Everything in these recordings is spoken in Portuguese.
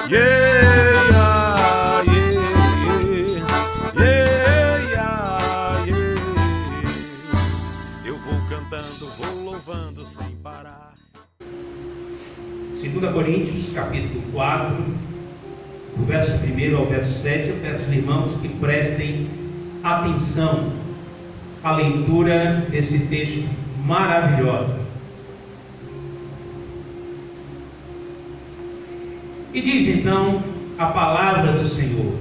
Yeah, yeah, yeah, yeah, yeah. Eu vou cantando, vou louvando sem parar. 2 Coríntios, capítulo 4, do verso 1 ao verso 7, eu peço aos irmãos que prestem atenção à leitura desse texto maravilhoso. E diz então a palavra do Senhor: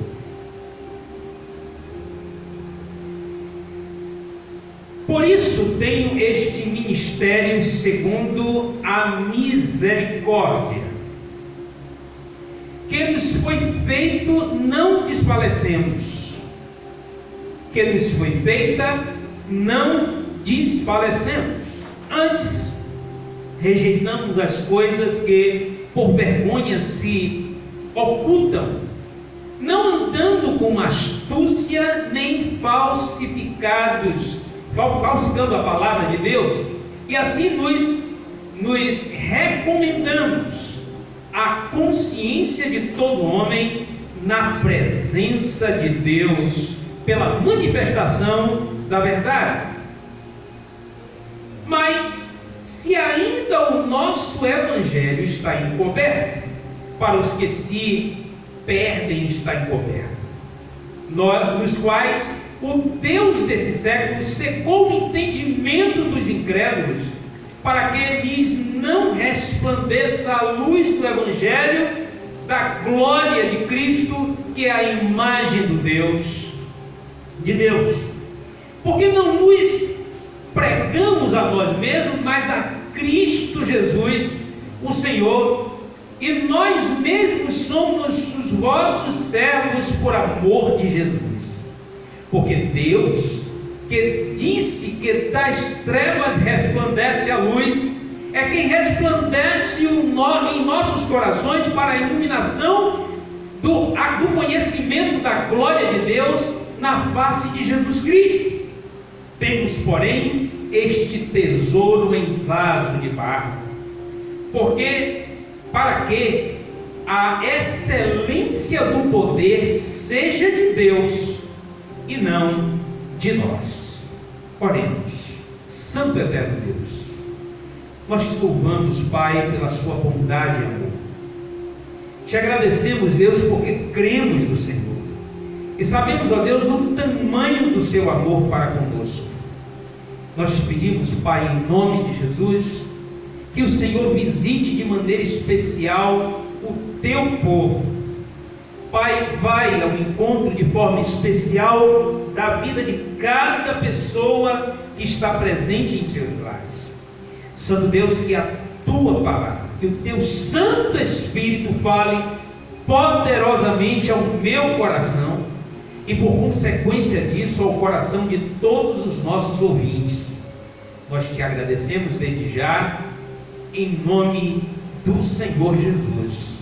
por isso tenho este ministério segundo a misericórdia, que nos foi feito, não desfalecemos. Que nos foi feita, não desfalecemos. Antes, rejeitamos as coisas que por vergonha se ocultam, não andando com astúcia nem falsificando a palavra de Deus, e assim nos recomendamos a consciência de todo homem na presença de Deus pela manifestação da verdade. Mas se ainda o nosso evangelho está encoberto, para os que se perdem está encoberto, nos quais o Deus desse século secou o entendimento dos incrédulos, para que lhes não resplandeça a luz do evangelho da glória de Cristo, que é a imagem de Deus. Porque não nos pregamos a nós mesmos, mas a Cristo Jesus, o Senhor, e nós mesmos somos os vossos servos por amor de Jesus. Porque Deus, que disse que das trevas resplandece a luz, é quem resplandece em nossos corações para a iluminação do conhecimento da glória de Deus na face de Jesus Cristo. Temos, porém, este tesouro em vaso de barro, para que a excelência do poder seja de Deus e não de nós. Oremos. Santo eterno Deus, nós te louvamos, Pai, pela sua bondade e amor. Te agradecemos, Deus, porque cremos no Senhor e sabemos, ó Deus, o tamanho do seu amor para conosco. Nós te pedimos, Pai, em nome de Jesus, que o Senhor visite de maneira especial o teu povo. Pai, vai ao encontro de forma especial da vida de cada pessoa que está presente em seus lares. Santo Deus, que a tua palavra, que o teu Santo Espírito fale poderosamente ao meu coração e, por consequência disso, ao coração de todos os nossos ouvintes. Nós te agradecemos desde já, em nome do Senhor Jesus.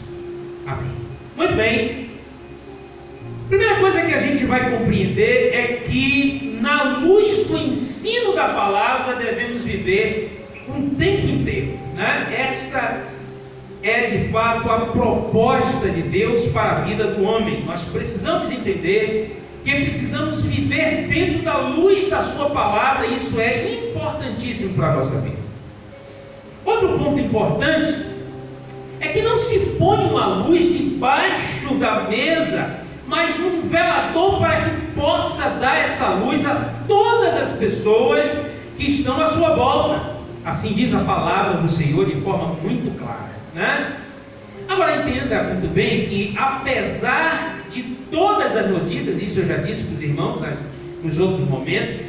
Amém. Muito bem. Primeira coisa que a gente vai compreender é que, na luz do ensino da palavra, devemos viver um tempo inteiro, né? Esta é de fato a proposta de Deus para a vida do homem. Nós precisamos entender que precisamos viver dentro da luz da sua palavra. Isso é importantíssimo para a nossa vida. Outro ponto importante é que não se põe uma luz debaixo da mesa, mas um velador para que possa dar essa luz a todas as pessoas que estão à sua volta. Assim diz a palavra do Senhor de forma muito clara, né? Agora entenda muito bem que, apesar de todas as notícias, isso eu já disse para os irmãos nos outros momentos,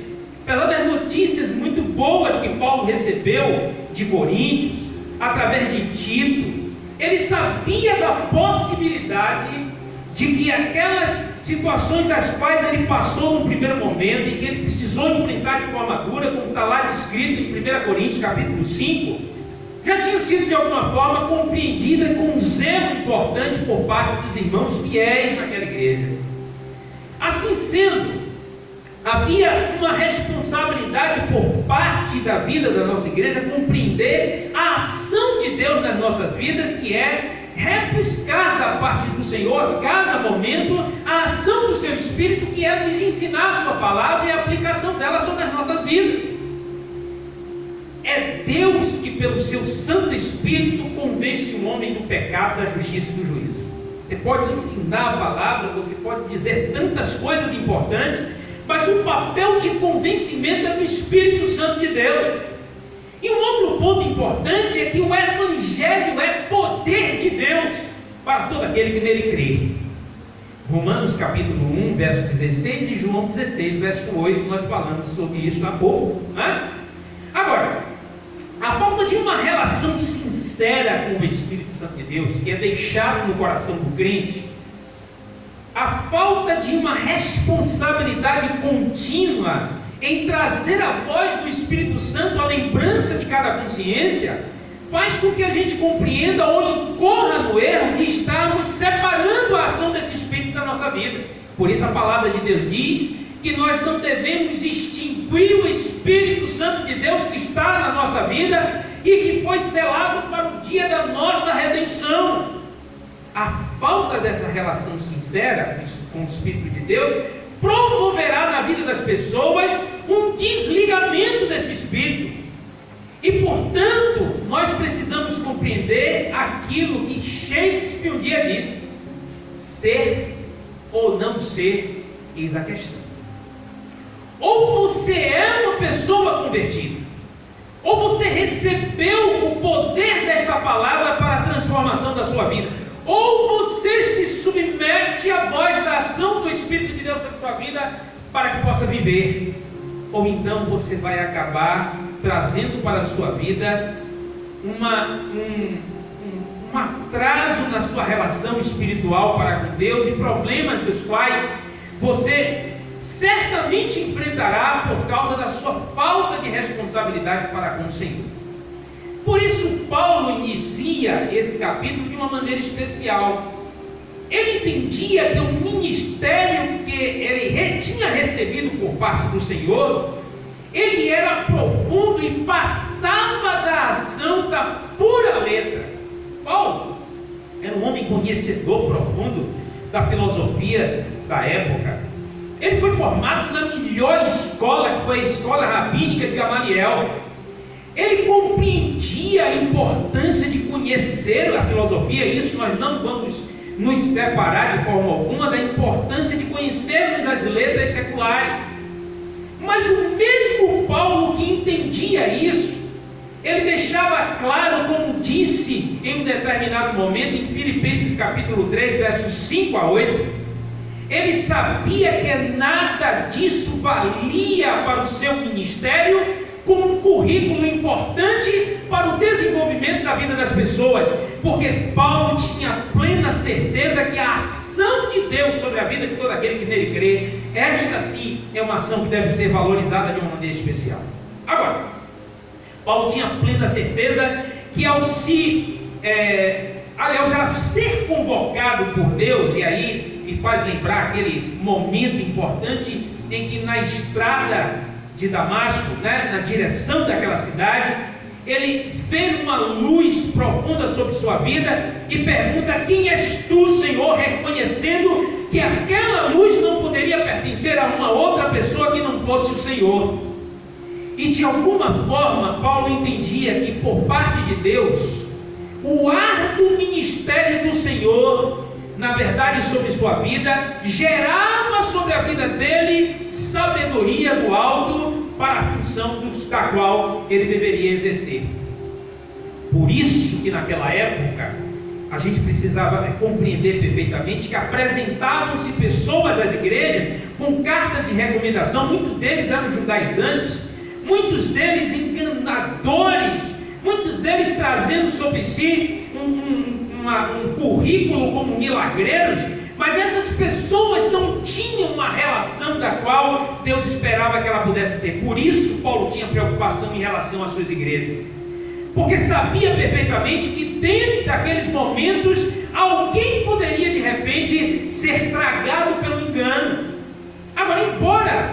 apesar das notícias muito boas que Paulo recebeu de Coríntios, através de Tito, ele sabia da possibilidade de que aquelas situações das quais ele passou no primeiro momento e que ele precisou enfrentar de forma dura, como está lá descrito em 1 Coríntios capítulo 5, já tinha sido de alguma forma compreendida com um zelo importante por parte dos irmãos fiéis naquela igreja. Assim sendo, havia uma responsabilidade por parte da vida da nossa igreja compreender a ação de Deus nas nossas vidas, que é rebuscar da parte do Senhor, a cada momento, a ação do seu Espírito, que é nos ensinar a sua palavra e a aplicação dela sobre as nossas vidas. É Deus que, pelo seu Santo Espírito, convence o homem do pecado, da justiça e do juízo. Você pode ensinar a palavra, você pode dizer tantas coisas importantes, mas o papel de convencimento é do Espírito Santo de Deus. E um outro ponto importante é que o Evangelho é poder de Deus para todo aquele que nele crê. Romanos capítulo 1, verso 16 e João 16, verso 8, nós falamos sobre isso há pouco, né? Agora, a falta de uma relação sincera com o Espírito Santo de Deus, que é deixado no coração do crente, a falta de uma responsabilidade contínua em trazer a voz do Espírito Santo à lembrança de cada consciência, faz com que a gente compreenda ou incorra no erro de estarmos separando a ação desse Espírito da nossa vida. Por isso a palavra de Deus diz que nós não devemos extinguir o Espírito Santo de Deus que está na nossa vida e que foi selado para o dia da nossa redenção. A falta dessa relação sincera com o Espírito de Deus promoverá na vida das pessoas um desligamento desse Espírito. E portanto, nós precisamos compreender aquilo que Shakespeare um dia disse: ser ou não ser, eis a questão. Ou você é uma pessoa convertida, ou você recebeu o poder desta palavra para a transformação da sua vida, ou você se submete à voz da ação do Espírito de Deus sobre a sua vida para que possa viver, ou então você vai acabar trazendo para a sua vida um atraso na sua relação espiritual para com Deus e problemas dos quais você certamente enfrentará por causa da sua falta de responsabilidade para com o Senhor. Por isso Paulo inicia esse capítulo de uma maneira especial. Ele entendia que o ministério que ele tinha recebido por parte do Senhor, ele era profundo e passava da ação da pura letra. Paulo era um homem conhecedor profundo da filosofia da época. Ele foi formado na melhor escola, que foi a escola rabínica de Gamaliel. Ele compreendia a importância de conhecer a filosofia. Isso nós não vamos nos separar de forma alguma da importância de conhecermos as letras seculares. Mas o mesmo Paulo que entendia isso, ele deixava claro, como disse em um determinado momento, em Filipenses capítulo 3, versos 5 a 8, ele sabia que nada disso valia para o seu ministério como um currículo importante para o desenvolvimento da vida das pessoas, porque Paulo tinha plena certeza que a ação de Deus sobre a vida de todo aquele que nele crê, esta sim é uma ação que deve ser valorizada de uma maneira especial. Agora, Paulo tinha plena certeza que ao ser convocado por Deus, e aí me faz lembrar aquele momento importante em que na estrada de Damasco, na direção daquela cidade, ele vê uma luz profunda sobre sua vida e pergunta: quem és tu, Senhor? Reconhecendo que aquela luz não poderia pertencer a uma outra pessoa que não fosse o Senhor. E de alguma forma Paulo entendia que por parte de Deus o árduo ministério do Senhor, na verdade sobre sua vida, gerava sobre a vida dele sabedoria do alto para a função da qual ele deveria exercer. Por isso que naquela época a gente precisava compreender perfeitamente que apresentavam-se pessoas às igrejas com cartas de recomendação. Muitos deles eram judaizantes, muitos deles enganadores, muitos deles trazendo sobre si um currículo como milagreiros, mas essas pessoas não tinham uma relação da qual Deus esperava que ela pudesse ter. Por isso Paulo tinha preocupação em relação às suas igrejas, porque sabia perfeitamente que dentro daqueles momentos alguém poderia de repente ser tragado pelo engano. Agora, embora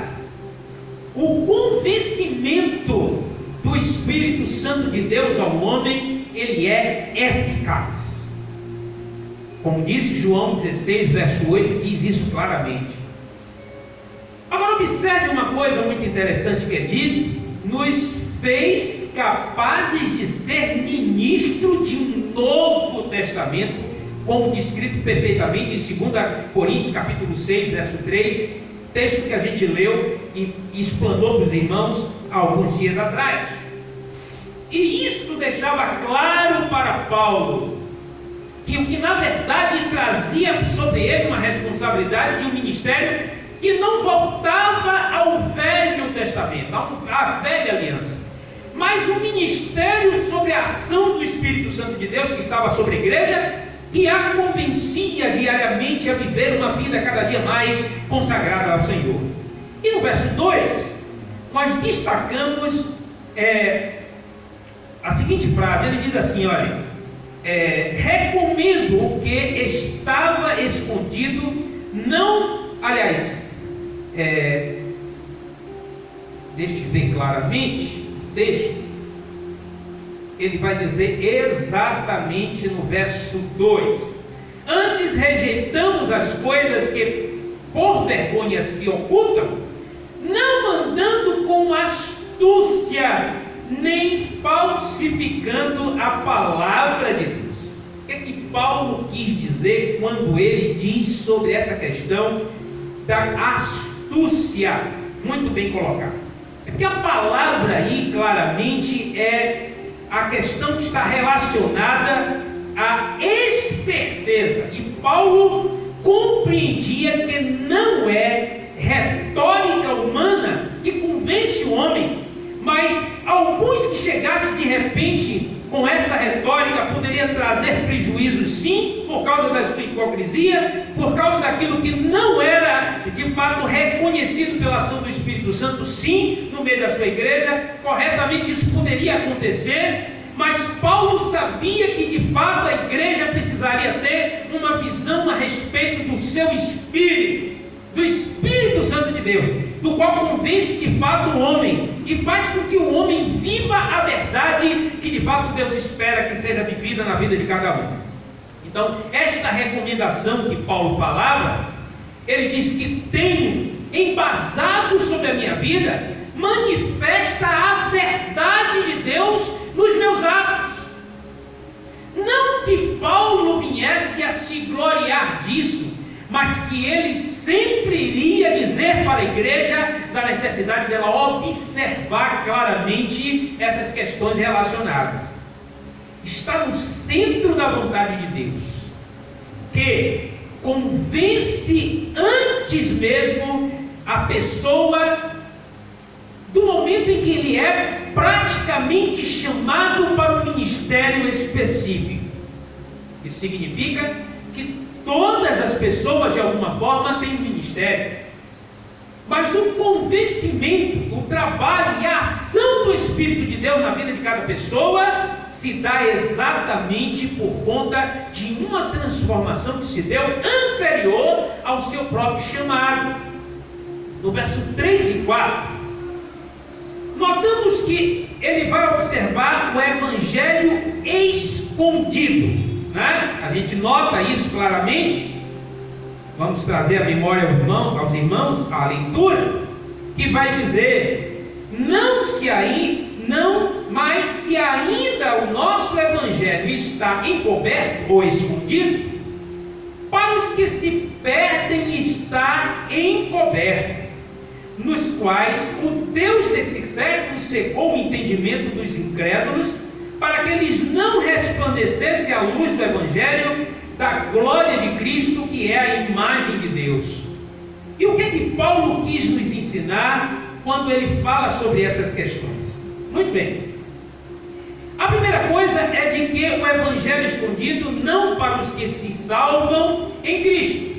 o convencimento do Espírito Santo de Deus ao homem, ele é eficaz. Como disse João 16, verso 8, diz isso claramente. Agora observe uma coisa muito interessante que é dito: nos fez capazes de ser ministro de um novo testamento, como descrito perfeitamente em 2 Coríntios capítulo 6, verso 3, texto que a gente leu e explanou para os irmãos há alguns dias atrás. E isso deixava claro para Paulo que o que na verdade trazia sobre ele uma responsabilidade de um ministério que não voltava ao Velho Testamento, à velha aliança, mas um ministério sobre a ação do Espírito Santo de Deus que estava sobre a igreja, que a convencia diariamente a viver uma vida cada dia mais consagrada ao Senhor. E no verso 2, nós destacamos a seguinte frase. Ele diz assim, olha, recomendo o que estava escondido, não, aliás, deixe ver claramente o texto. Ele vai dizer exatamente no verso 2: antes rejeitamos as coisas que por vergonha se ocultam, não andando com astúcia, nem falsificando a palavra de Deus. O que é que Paulo quis dizer quando ele diz sobre essa questão da astúcia? Muito bem colocado. É porque a palavra aí claramente é a questão que está relacionada à esperteza. E Paulo compreendia que não é retórica humana que convence o homem, mas alguns que chegassem de repente com essa retórica poderia trazer prejuízo, sim, por causa da sua hipocrisia, por causa daquilo que não era de fato reconhecido pela ação do Espírito Santo, sim, no meio da sua igreja. Corretamente isso poderia acontecer, mas Paulo sabia que de fato a igreja precisaria ter uma visão a respeito do seu espírito, do Espírito Santo de Deus, do qual convence de fato o homem e faz com que o homem viva a verdade que de fato Deus espera que seja vivida na vida de cada um. Então, esta recomendação que Paulo falava, ele diz que tenho embasado sobre a minha vida, manifesta a verdade de Deus nos meus atos. Não que Paulo viesse a se gloriar disso, mas que ele sempre iria dizer para a igreja da necessidade dela observar claramente essas questões relacionadas. Está no centro da vontade de Deus, que convence antes mesmo a pessoa do momento em que ele é praticamente chamado para um ministério específico. Isso significa que todas as pessoas de alguma forma têm um ministério, mas o convencimento, o trabalho e a ação do Espírito de Deus na vida de cada pessoa se dá exatamente por conta de uma transformação que se deu anterior ao seu próprio chamado. No verso 3 e 4, notamos que ele vai observar o evangelho escondido, né? A gente nota isso claramente. Vamos trazer a memória aos irmãos a leitura, que vai dizer: mas se ainda o nosso evangelho está encoberto ou escondido, para os que se perdem está encoberto, nos quais o Deus desse século cegou o entendimento dos incrédulos, para que eles não resplandecesse a luz do evangelho da glória de Cristo, que é a imagem de Deus. E o que é que Paulo quis nos ensinar quando ele fala sobre essas questões? Muito bem. A primeira coisa é de que o evangelho é escondido não para os que se salvam em Cristo,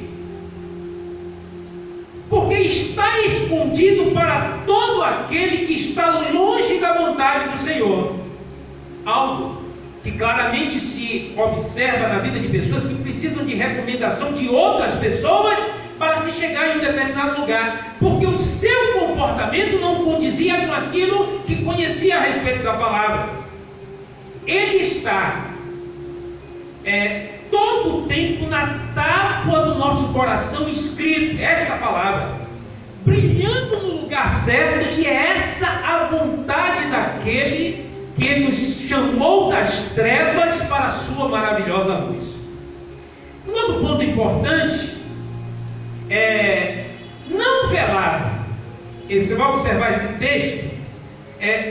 porque está escondido para todo aquele que está longe da vontade do Senhor. Algo que claramente se observa na vida de pessoas que precisam de recomendação de outras pessoas para se chegar em um determinado lugar, porque o seu comportamento não condizia com aquilo que conhecia a respeito da palavra. Ele está todo o tempo na tábua do nosso coração escrito esta palavra, brilhando no lugar certo, e é essa a vontade daquele que nos chamou das trevas para a sua maravilhosa luz. Um outro ponto importante é não velado. Você vai observar esse texto,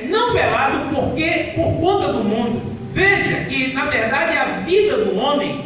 não velado porque por conta do mundo. Veja que na verdade a vida do homem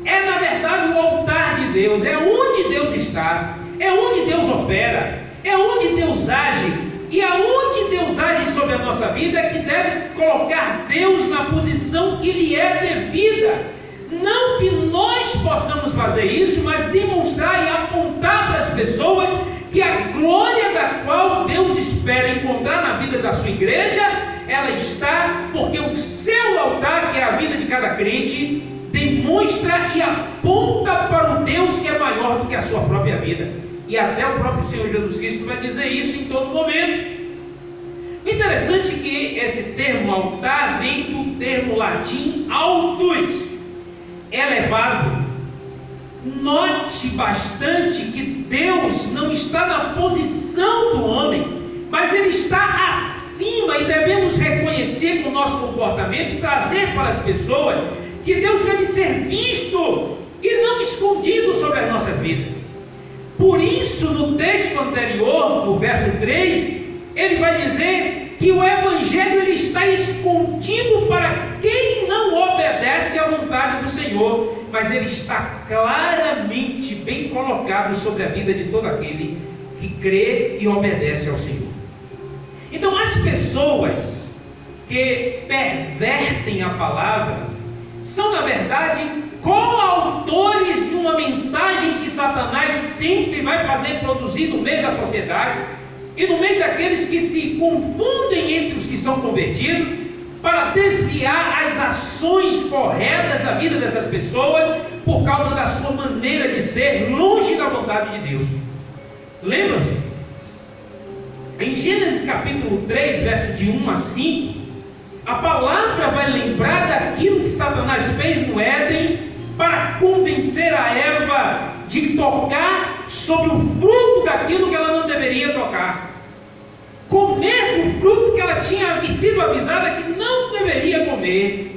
é na verdade o altar de Deus, é onde Deus está, é onde Deus opera, é onde Deus age, e aonde Deus age sobre a nossa vida é que deve colocar Deus na posição que lhe é devida. Não que nós possamos fazer isso, mas demonstrar e apontar para as pessoas que a glória da qual Deus espera encontrar na vida da sua igreja, ela está porque o seu altar, que é a vida de cada crente, demonstra e aponta para um Deus que é maior do que a sua própria vida. E até o próprio Senhor Jesus Cristo vai dizer isso em todo momento. Interessante que esse termo altar vem do termo latim altus, elevado. Note bastante que Deus não está na posição do homem, mas Ele está acima, e devemos reconhecer com o nosso comportamento e trazer para as pessoas que Deus deve ser visto e não escondido sobre as nossas vidas. Por isso, no texto anterior, no verso 3, ele vai dizer que o Evangelho ele está escondido para quem não obedece à vontade do Senhor, mas ele está claramente bem colocado sobre a vida de todo aquele que crê e obedece ao Senhor. Então, as pessoas que pervertem a palavra são, na verdade, coautores de uma mensagem que Satanás sempre vai fazer produzir no meio da sociedade e no meio daqueles que se confundem entre os que são convertidos, para desviar as ações corretas da vida dessas pessoas por causa da sua maneira de ser longe da vontade de Deus. Lembram-se? Em Gênesis capítulo 3, verso de 1 a 5, a palavra vai lembrar daquilo que Satanás fez no Éden para convencer a Eva de tocar sobre o fruto daquilo que ela não deveria tocar, comer do fruto que ela tinha sido avisada que não deveria comer,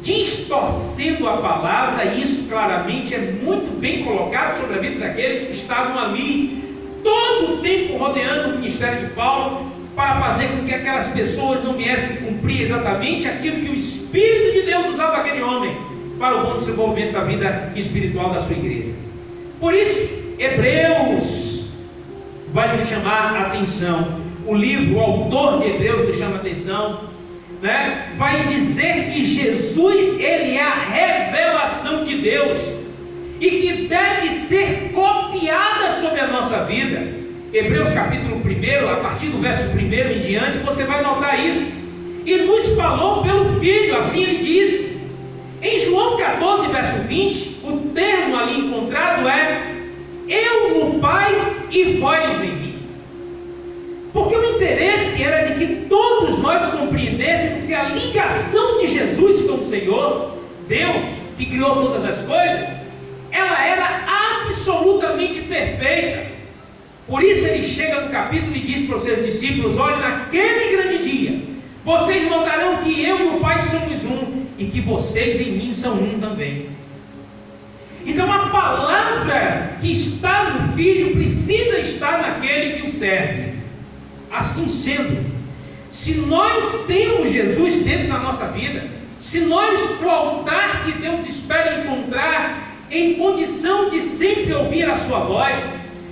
distorcendo a palavra. E isso claramente é muito bem colocado sobre a vida daqueles que estavam ali todo o tempo rodeando o ministério de Paulo, para fazer com que aquelas pessoas não viessem cumprir exatamente aquilo que o Espírito de Deus usava aquele homem para o bom desenvolvimento da vida espiritual da sua igreja. Por isso, Hebreus vai nos chamar a atenção. O livro, o autor de Hebreus nos chama a atenção, né? Vai dizer que Jesus, ele é a revelação de Deus e que deve ser copiada sobre a nossa vida. Hebreus capítulo 1, a partir do verso 1 em diante, você vai notar isso. E nos falou pelo Filho, assim ele diz. Em João 14, verso 20, o termo ali encontrado é: eu no Pai e vós em mim. Porque o interesse era de que todos nós compreendêssemos que a ligação de Jesus com o Senhor, Deus, que criou todas as coisas, ela era absolutamente perfeita. Por isso ele chega no capítulo e diz para os seus discípulos: olha, naquele grande dia, vocês notarão que eu e o Pai somos um, e que vocês em mim são um também. Então a palavra que está no Filho precisa estar naquele que o serve. Assim sendo, se nós temos Jesus dentro da nossa vida, se nós, o altar que Deus espera encontrar, em condição de sempre ouvir a sua voz,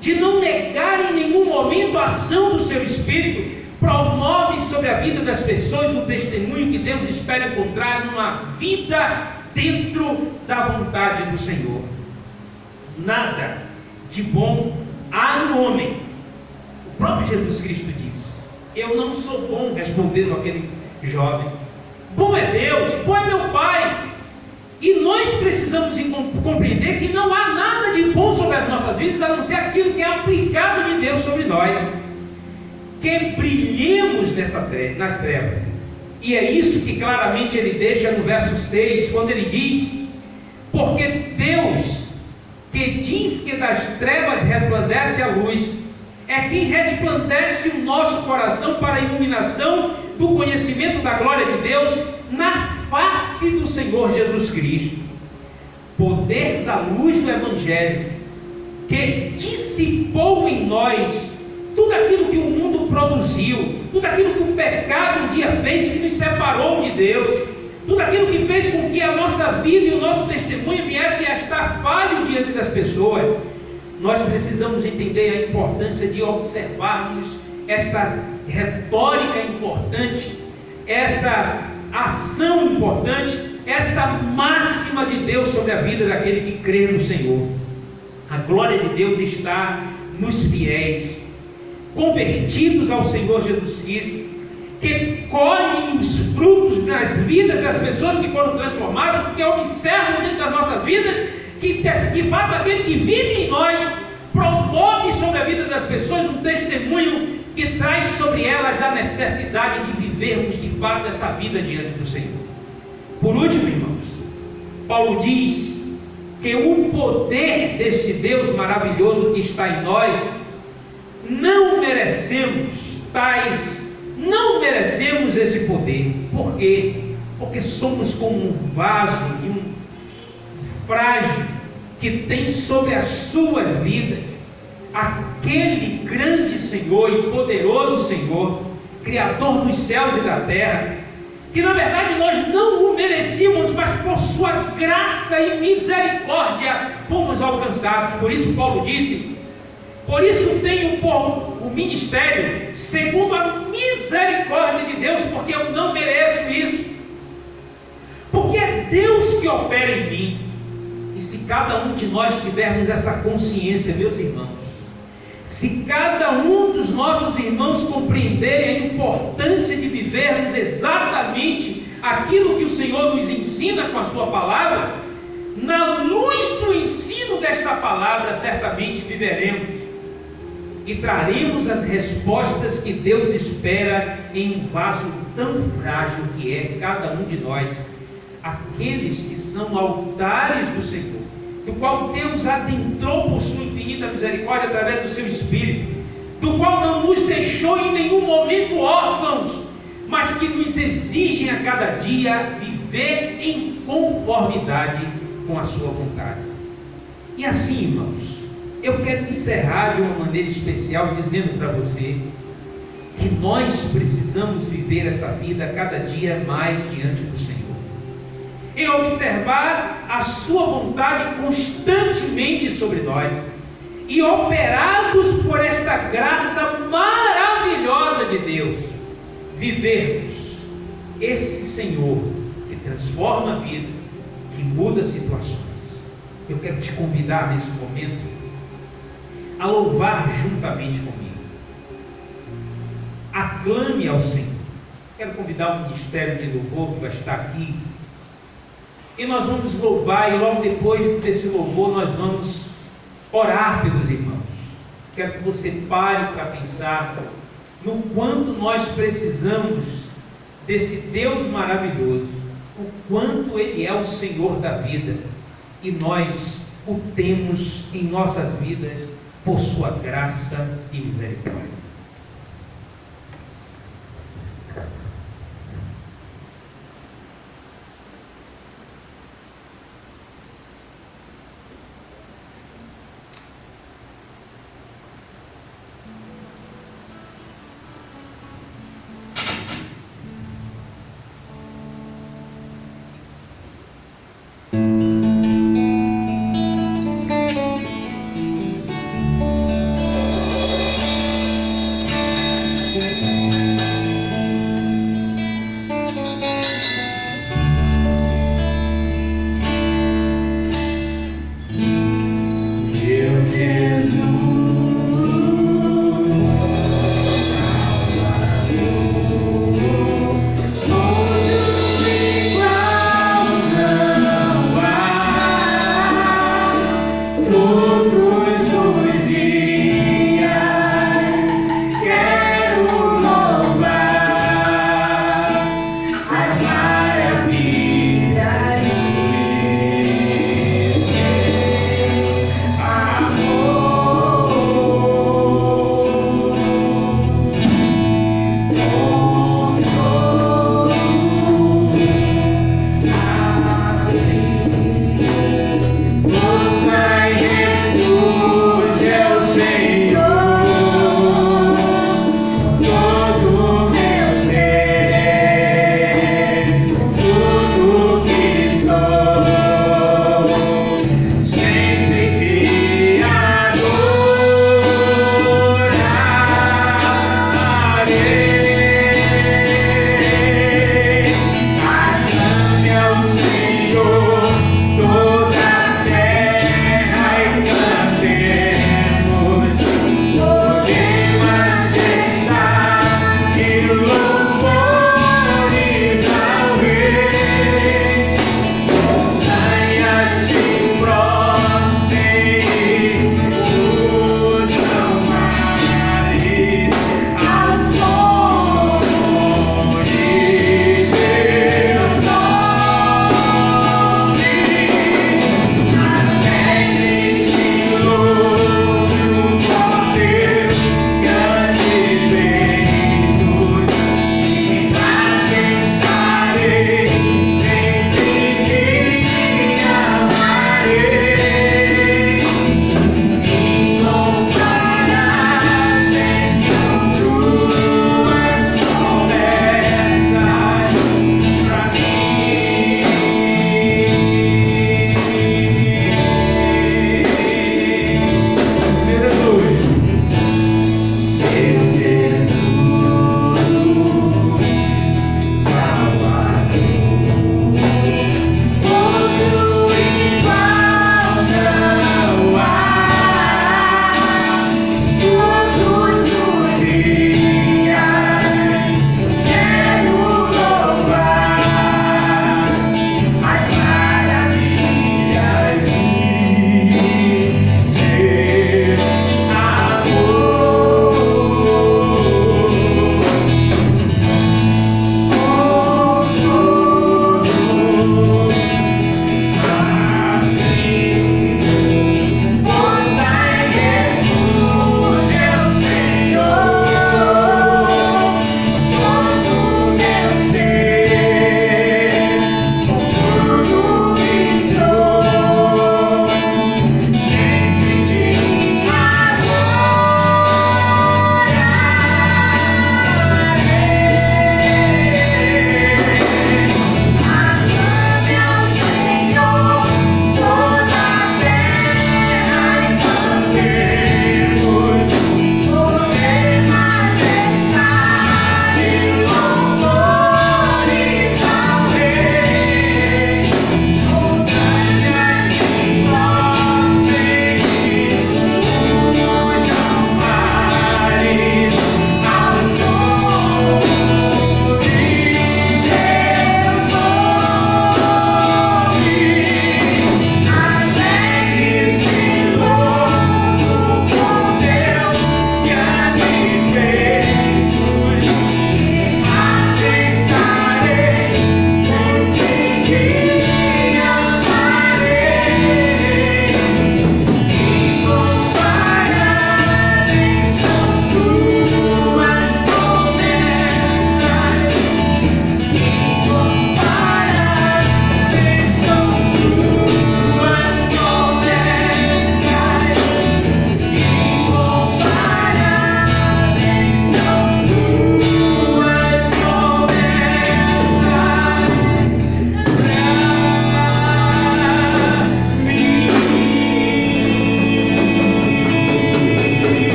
de não negar em nenhum momento a ação do seu Espírito, promove sobre a vida das pessoas o testemunho que Deus espera encontrar numa vida dentro da vontade do Senhor. Nada de bom há no homem. O próprio Jesus Cristo diz: eu não sou bom, respondendo aquele jovem. Bom é Deus, bom é meu Pai. E nós precisamos compreender que não há nada de bom sobre as nossas vidas, a não ser aquilo que é aplicado de Deus sobre nós. Que brilhemos nas trevas. E é isso que claramente ele deixa no verso 6, quando ele diz: porque Deus, que diz que das trevas resplandece a luz, é quem resplandece o nosso coração para a iluminação do conhecimento da glória de Deus na face do Senhor Jesus Cristo. Poder da luz do Evangelho, que dissipou em nós tudo aquilo que o mundo produziu, tudo aquilo que o pecado um dia fez, que nos separou de Deus, tudo aquilo que fez com que a nossa vida e o nosso testemunho viessem a estar falho diante das pessoas. Nós precisamos entender a importância de observarmos essa retórica importante, essa ação importante, essa máxima de Deus sobre a vida daquele que crê no Senhor. A glória de Deus está nos fiéis, convertidos ao Senhor Jesus Cristo, que colhem os frutos nas vidas das pessoas que foram transformadas, porque observam dentro das nossas vidas que de fato aquele que vive em nós promove sobre a vida das pessoas um testemunho que traz sobre elas a necessidade de vivermos de fato essa vida diante do Senhor. Por último, irmãos, Paulo diz que o poder desse Deus maravilhoso que está em nós, não merecemos esse poder. Por quê? Porque somos como um vaso e um frágil que tem sobre as suas vidas aquele grande Senhor e poderoso Senhor, Criador dos céus e da terra, que na verdade nós não o merecíamos, mas por sua graça e misericórdia fomos alcançados. Por isso Paulo disse: por isso tenho o ministério segundo a misericórdia de Deus, porque eu não mereço isso, porque é Deus que opera em mim. E se cada um de nós tivermos essa consciência, meus irmãos, se cada um dos nossos irmãos compreenderem a importância de vivermos exatamente aquilo que o Senhor nos ensina com a sua palavra, na luz do ensino desta palavra, certamente viveremos e traremos as respostas que Deus espera em um vaso tão frágil que é cada um de nós, aqueles que são altares do Senhor, do qual Deus adentrou por sua infinita misericórdia através do seu Espírito, do qual não nos deixou em nenhum momento órfãos, mas que nos exigem a cada dia viver em conformidade com a sua vontade. E assim, irmãos, eu quero encerrar de uma maneira especial dizendo para você que nós precisamos viver essa vida cada dia mais diante do Senhor, em observar a sua vontade constantemente sobre nós, e operados por esta graça maravilhosa de Deus, vivermos esse Senhor que transforma a vida, que muda situações. Eu quero te convidar nesse momento a louvar juntamente comigo. Aclame ao Senhor. Quero convidar o ministério de louvor que vai estar aqui, e nós vamos louvar, e logo depois desse louvor nós vamos orar pelos irmãos. Quero que você pare para pensar no quanto nós precisamos desse Deus maravilhoso, o quanto Ele é o Senhor da vida, e nós o temos em nossas vidas por sua graça e misericórdia.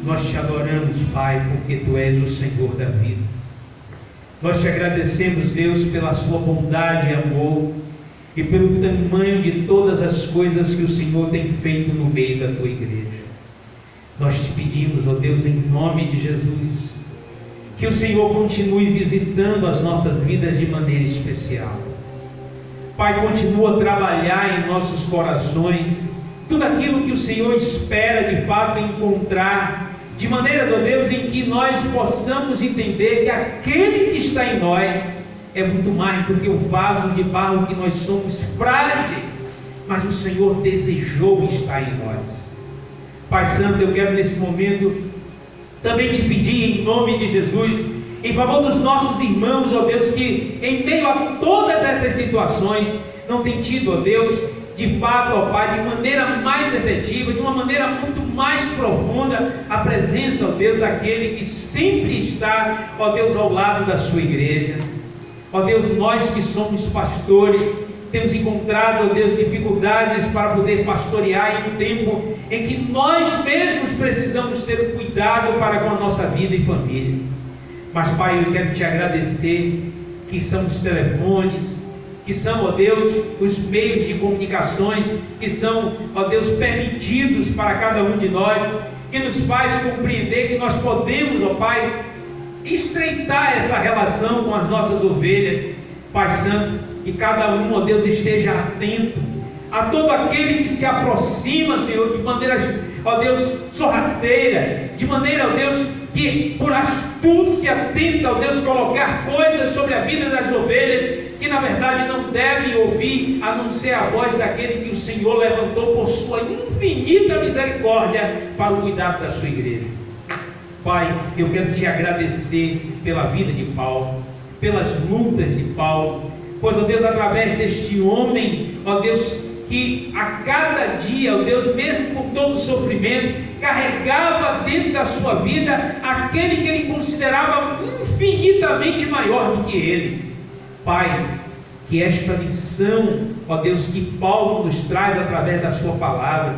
Nós te adoramos, Pai, porque Tu és o Senhor da vida. Nós te agradecemos, Deus, pela sua bondade e amor e pelo tamanho de todas as coisas que o Senhor tem feito no meio da Tua igreja. Nós te pedimos, ó Deus, em nome de Jesus, que o Senhor continue visitando as nossas vidas de maneira especial. Pai, continua a trabalhar em nossos corações tudo aquilo que o Senhor espera de fato encontrar, de maneira, ó Deus, em que nós possamos entender que aquele que está em nós é muito mais do que o vaso de barro que nós somos frágeis, mas o Senhor desejou estar em nós. Pai Santo, eu quero nesse momento também te pedir em nome de Jesus, em favor dos nossos irmãos, ó Deus, que em meio a todas essas situações não tem tido, ó Deus, de fato, ó Pai, de maneira mais efetiva, de uma maneira muito mais profunda, a presença, ó Deus, daquele que sempre está, ó Deus, ao lado da sua igreja. Ó Deus, nós que somos pastores, temos encontrado, ó Deus, dificuldades para poder pastorear em um tempo em que nós mesmos precisamos ter cuidado para com a nossa vida e família. Mas, Pai, eu quero te agradecer que são os telefones, que são, ó Deus, os meios de comunicações, que são, ó Deus, permitidos para cada um de nós, que nos faz compreender que nós podemos, ó Pai, estreitar essa relação com as nossas ovelhas. Pai Santo, que cada um, ó Deus, esteja atento a todo aquele que se aproxima, Senhor, de maneira, ó Deus, sorrateira, de maneira, ó Deus, que por astúcia tenta, ó Deus, colocar coisas sobre a vida das ovelhas, que na verdade não devem ouvir, a não ser a voz daquele que o Senhor levantou por sua infinita misericórdia para o cuidado da sua igreja. Pai, eu quero te agradecer pela vida de Paulo, pelas lutas de Paulo, pois, ó Deus, através deste homem, ó Deus, que a cada dia, ó Deus, mesmo com todo o sofrimento, carregava dentro da sua vida aquele que ele considerava infinitamente maior do que ele. Pai, que esta lição, ó Deus, que Paulo nos traz através da sua palavra,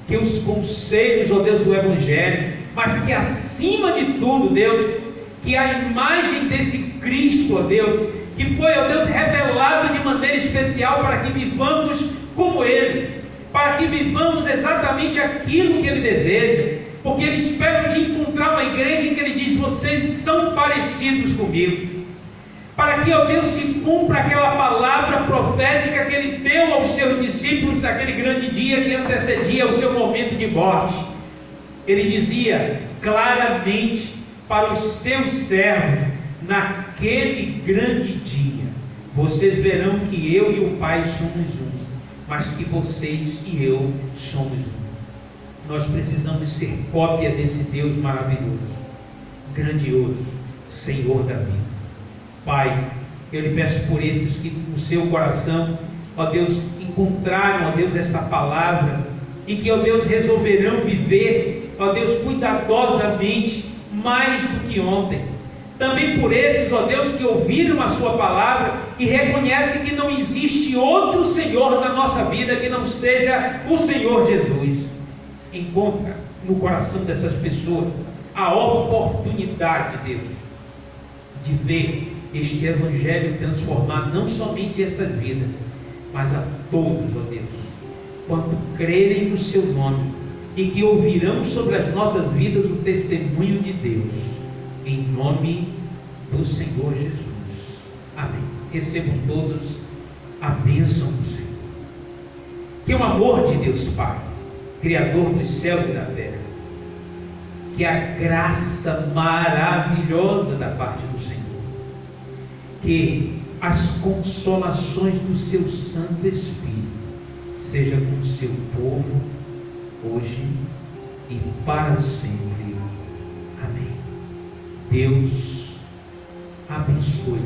que os conselhos, ó Deus, do Evangelho, mas que acima de tudo, Deus, que a imagem desse Cristo, ó Deus, que foi, ó Deus, revelado de maneira especial para que vivamos como Ele, para que vivamos exatamente aquilo que Ele deseja, porque Ele espera de encontrar uma igreja em que Ele diz: vocês são parecidos comigo, para que, ó Deus, se cumpra aquela palavra profética que Ele deu aos seus discípulos naquele grande dia que antecedia o seu momento de morte. Ele dizia claramente para os seus servos: naquele grande dia, vocês verão que eu e o Pai somos um, mas que vocês e eu somos um. Nós precisamos ser cópia desse Deus maravilhoso, grandioso, Senhor da vida. Pai, eu lhe peço por esses que no seu coração, ó Deus, encontraram, ó Deus, essa palavra, e que, ó Deus, resolverão viver, ó Deus, cuidadosamente, mais do que ontem. Também por esses, ó Deus, que ouviram a sua palavra e reconhecem que não existe outro Senhor na nossa vida que não seja o Senhor Jesus. Encontra no coração dessas pessoas a oportunidade, Deus, de ver este Evangelho transformar não somente essas vidas, mas a todos, ó Deus, quanto crerem no seu nome e que ouvirão sobre as nossas vidas o testemunho de Deus, em nome do Senhor Jesus. Amém. Recebam todos a bênção do Senhor. Que o amor de Deus Pai, Criador dos céus e da terra, que a graça maravilhosa da parte do Senhor, que as consolações do seu Santo Espírito sejam com o seu povo, hoje e para sempre. Amém. Deus abençoe